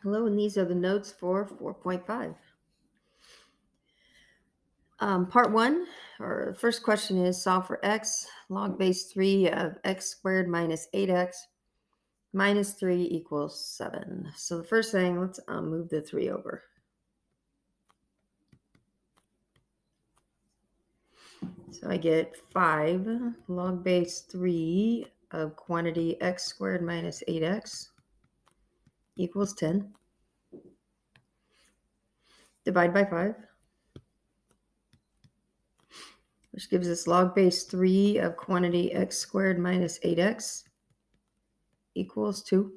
Hello, and these are the notes for 4.5. Part 1, or first question is solve for x, log base 3 of x squared minus 8x minus 3 equals 7. So the first thing, let's move the 3 over. So I get 5 log base 3 of quantity x squared minus 8x equals 10. Divide by 5. Which gives us log base 3 of quantity x squared minus 8x equals 2.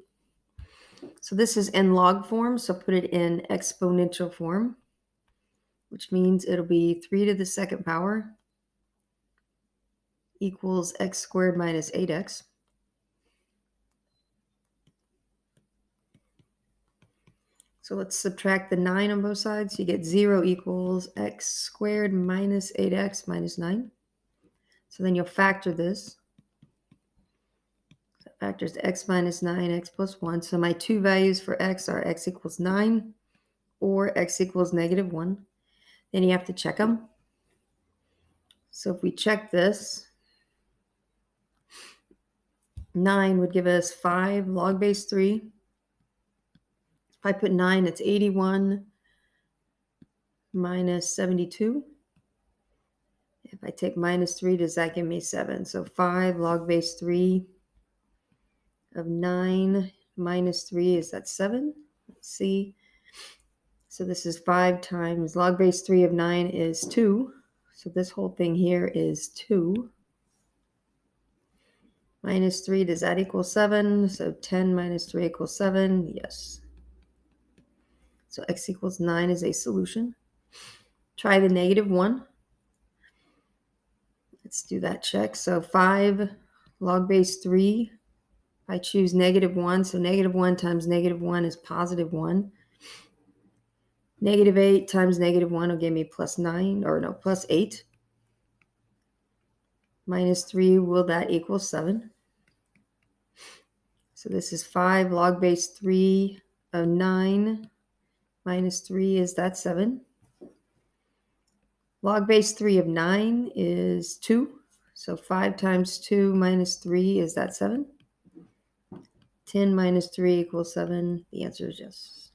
So this is in log form, so put it in exponential form, which means it'll be 3 to the second power equals x squared minus 8x. So let's subtract the 9 on both sides. You get 0 equals x squared minus 8x minus 9. So then you'll factor this. So factors x minus 9, x plus 1. So my two values for x are x equals 9 or x equals negative 1. Then you have to check them. So if we check this, 9 would give us 5 log base 3. If I put 9, it's 81 minus 72. If I take minus 3, does that give me 7? So 5 log base 3 of 9 minus 3, is that 7? Let's see. So this is 5 times log base 3 of 9 is 2. So this whole thing here is 2. Minus 3, does that equal 7? So 10 minus 3 equals 7. Yes. So x equals 9 is a solution. Try the negative 1. Let's do that check. So 5 log base 3. I choose negative 1. So negative 1 times negative 1 is positive 1. Negative 8 times negative 1 will give me plus 9, or no, plus 8. Minus 3, will that equal 7? So this is 5 log base 3 of 9 minus 3, is that 7? Log base 3 of 9 is 2. So 5 times 2 minus 3, is that 7? 10 minus 3 equals 7. The answer is yes.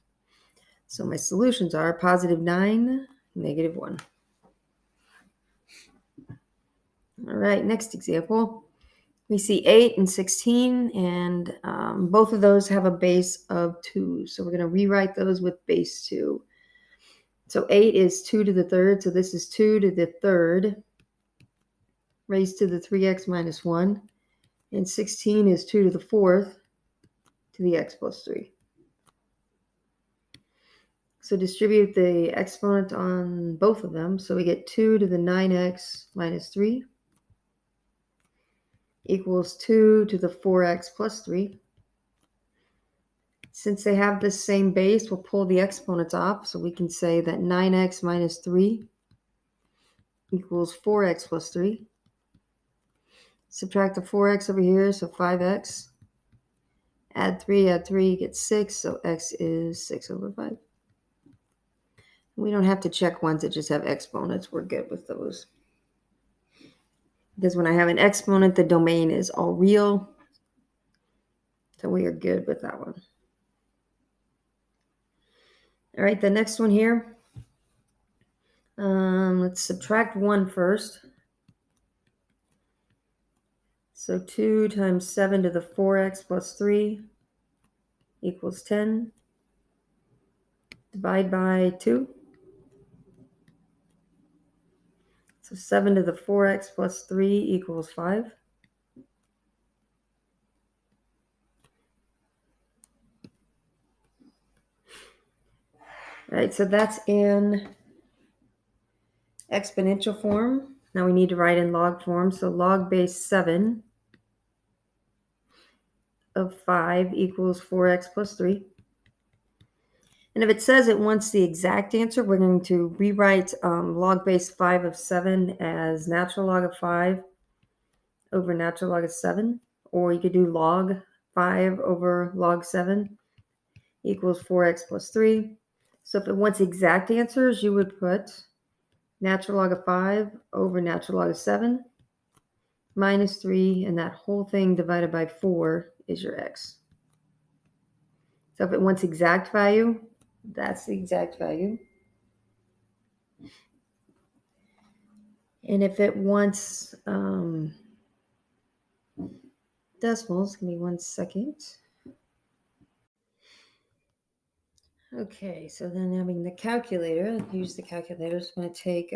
So my solutions are positive 9, negative 1. All right, next example. We see 8 and 16, and both of those have a base of 2. So we're going to rewrite those with base 2. So 8 is 2 to the third, so this is 2 to the third raised to the 3x minus 1. And 16 is 2 to the fourth to the x plus 3. So distribute the exponent on both of them. So we get 2 to the 9x minus 3 equals 2 to the 4x plus 3. Since they have the same base, we'll pull the exponents off. So we can say that 9x minus 3 equals 4x plus 3. Subtract the 4x over here, so 5x. Add 3, you get 6, so x is 6 over 5. We don't have to check ones that just have exponents. We're good with those. Because when I have an exponent, the domain is all real. So we are good with that one. All right, the next one here. Let's subtract 1 first. So 2 times 7 to the 4x plus 3 equals 10. Divide by 2. So 7 to the 4x plus 3 equals 5. All right, so that's in exponential form. Now we need to write in log form. So log base 7 of 5 equals 4x plus 3. And if it says it wants the exact answer, we're going to rewrite log base 5 of 7 as natural log of 5 over natural log of 7. Or you could do log 5 over log 7 equals 4x plus 3. So if it wants exact answers, you would put natural log of 5 over natural log of 7 minus 3, and that whole thing divided by 4 is your x. So if it wants exact value, that's the exact value. And if it wants decimals, give me 1 second. Okay, so then having the calculator, use the calculator. So I'm going to take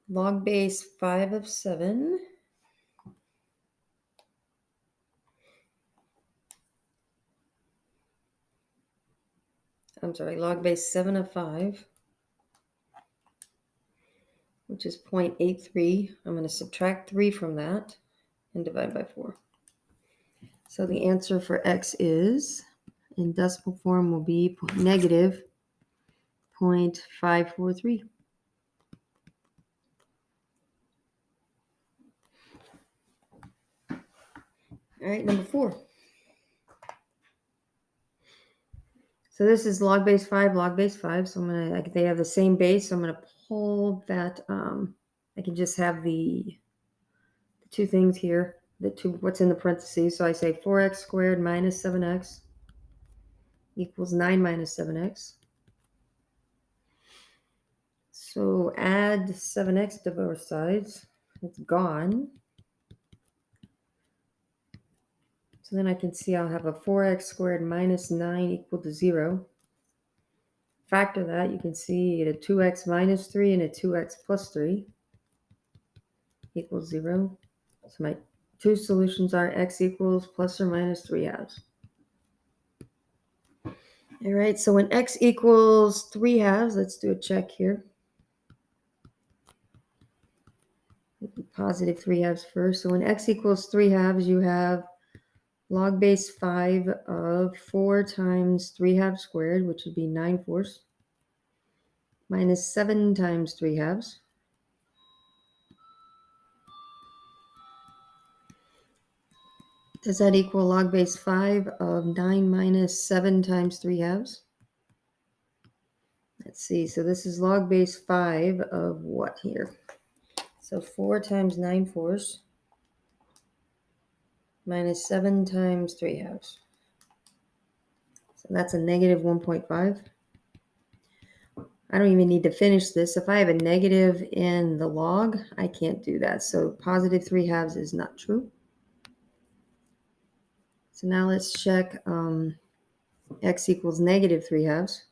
log base 5 of 7. I'm sorry, log base 7 of 5, which is 0.83. I'm going to subtract 3 from that and divide by 4. So the answer for x is, in decimal form, will be negative 0.543. All right, number 4. So this is log base 5, log base 5. So they have the same base. So I'm going to pull that. I can just have the two things here, what's in the parentheses. So I say 4x squared minus 7x equals 9 minus 7x. So add 7x to both sides. It's gone. So then I can see I'll have a 4x squared minus 9 equal to 0. Factor that, you can see you get a 2x minus 3 and a 2x plus 3 equals 0. So my two solutions are x equals plus or minus 3 halves. All right, so when x equals 3 halves, let's do a check here. Positive 3 halves first. So when x equals 3 halves, you have log base 5 of 4 times 3 halves squared, which would be 9/4, minus 7 times 3 halves. Does that equal log base 5 of 9 minus 7 times 3 halves? Let's see. So this is log base 5 of what here? So 4 times 9/4 minus 7 times 3 halves. So that's a negative 1.5. I don't even need to finish this. If I have a negative in the log, I can't do that. So positive 3 halves is not true. So now let's check x equals negative 3 halves.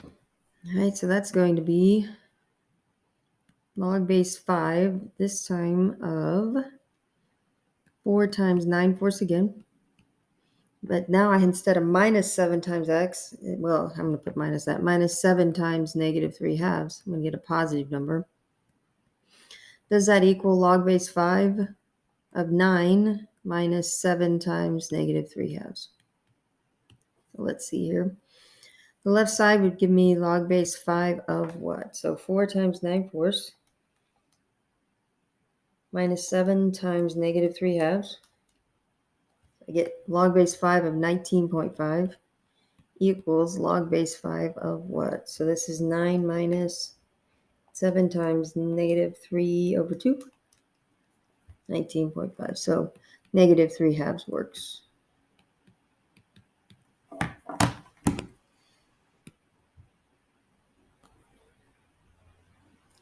All right, so that's going to be log base 5, this time of 4 times 9/4 again. But now instead of minus 7 times x, well, I'm going to put minus that, minus 7 times negative 3 halves. I'm going to get a positive number. Does that equal log base 5 of 9 minus 7 times negative 3 halves? So let's see here. The left side would give me log base 5 of what? So 4 times 9/4 minus 7 times negative 3 halves. I get log base 5 of 19.5 equals log base 5 of what? So this is 9 minus 7 times negative 3 over 2. 19.5. So negative 3 halves works.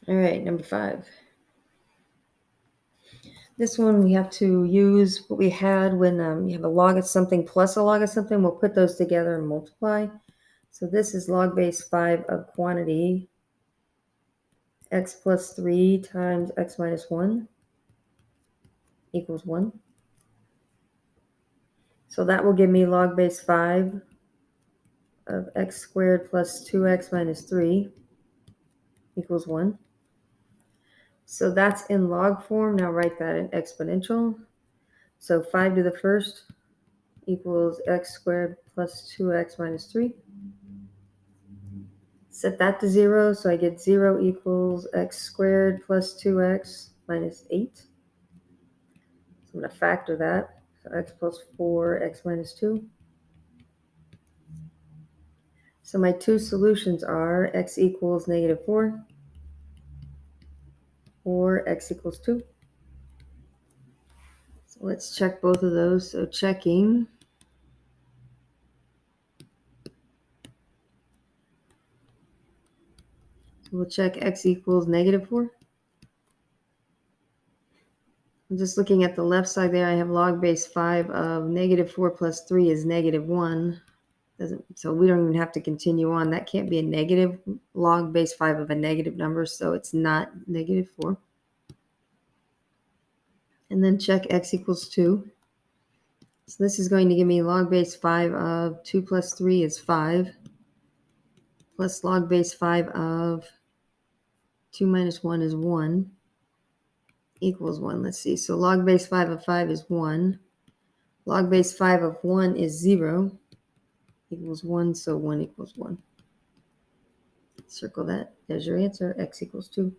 All right, number 5. This one we have to use what we had when you have a log of something plus a log of something. We'll put those together and multiply. So this is log base 5 of quantity x plus 3 times x minus 1 equals 1. So that will give me log base 5 of x squared plus 2x minus 3 equals 1. So that's in log form. Now write that in exponential. So 5 to the first equals x squared plus 2x minus 3. Set that to 0. So I get 0 equals x squared plus 2x minus 8. So I'm going to factor that. So x plus 4, x minus 2. So my two solutions are x equals -4 or x equals 2. So let's check both of those. So checking. So we'll check x equals -4. I'm just looking at the left side there. I have log base 5 of -4 plus 3 is -1. So we don't even have to continue on. That can't be a negative. Log base 5 of a negative number, so it's not -4. And then check x equals 2. So this is going to give me log base 5 of 2 plus 3 is 5, plus log base 5 of 2 minus 1 is 1, equals 1. Let's see. So log base 5 of 5 is 1. Log base 5 of 1 is 0, equals 1, so 1 equals 1. Circle that. There's your answer, x equals 2.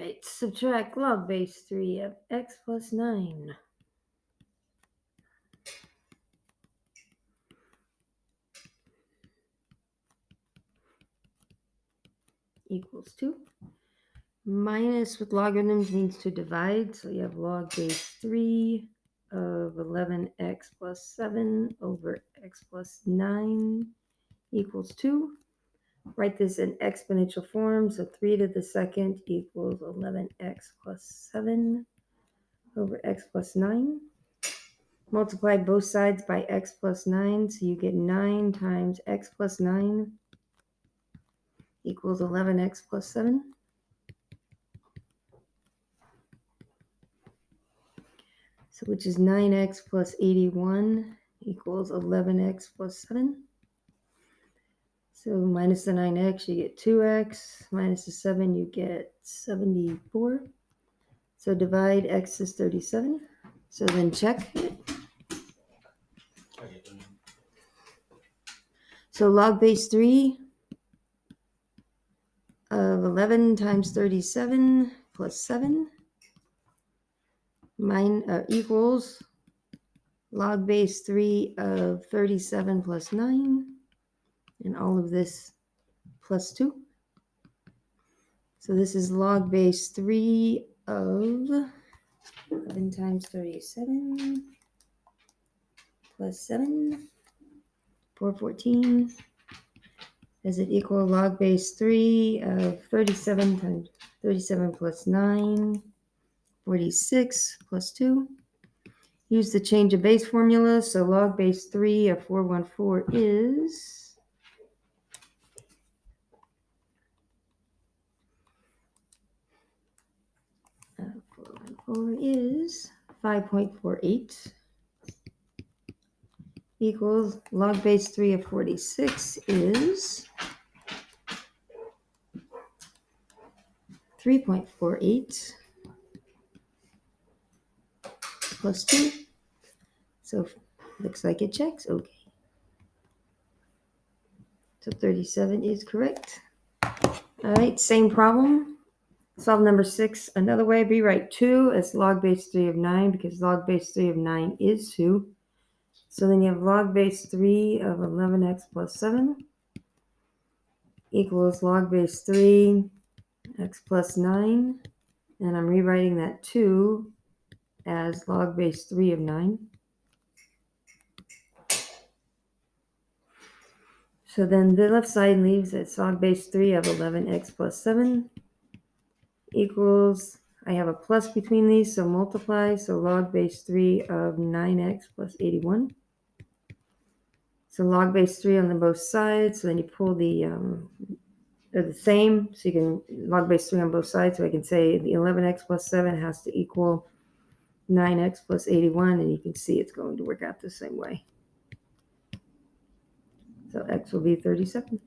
right, subtract log base 3 of x plus 9. Equals 2. Minus with logarithms means to divide, so you have log base 3 of 11x plus 7 over x plus 9 equals 2. Write this in exponential form, so 3 to the second equals 11x plus 7 over x plus 9. Multiply both sides by x plus 9, so you get 9 times x plus 9 equals 11x plus 7. So which is 9x plus 81 equals 11x plus 7. So minus the 9x, you get 2x. Minus the 7, you get 74. So divide x is 37. So then check it. So log base 3 of 11 times 37 plus 7 equals log base 3 of 37 plus 9, and all of this plus 2. So this is log base 3 of 11 times 37 plus 7, 414. Does it equal log base 3 of 37 times 37 plus 9, 46 plus 2? Use the change of base formula, so log base 3 of 414 is 5.48 equals log base 3 of 46 is 3.48 plus 2. So looks like it checks. Okay. So 37 is correct. All right, same problem. Solve number 6 another way. Rewrite 2 as log base 3 of 9 because log base 3 of 9 is 2. So then you have log base 3 of 11x plus 7 equals log base 3 x plus 9. And I'm rewriting that 2 as log base 3 of 9. So then the left side leaves as log base 3 of 11x plus 7 equals, I have a plus between these, so multiply, so log base 3 of 9x plus 81. So log base 3 on both sides, so then you pull they're the same, so you can log base 3 on both sides, so I can say the 11x plus 7 has to equal 9x plus 81, and you can see it's going to work out the same way. So x will be 37.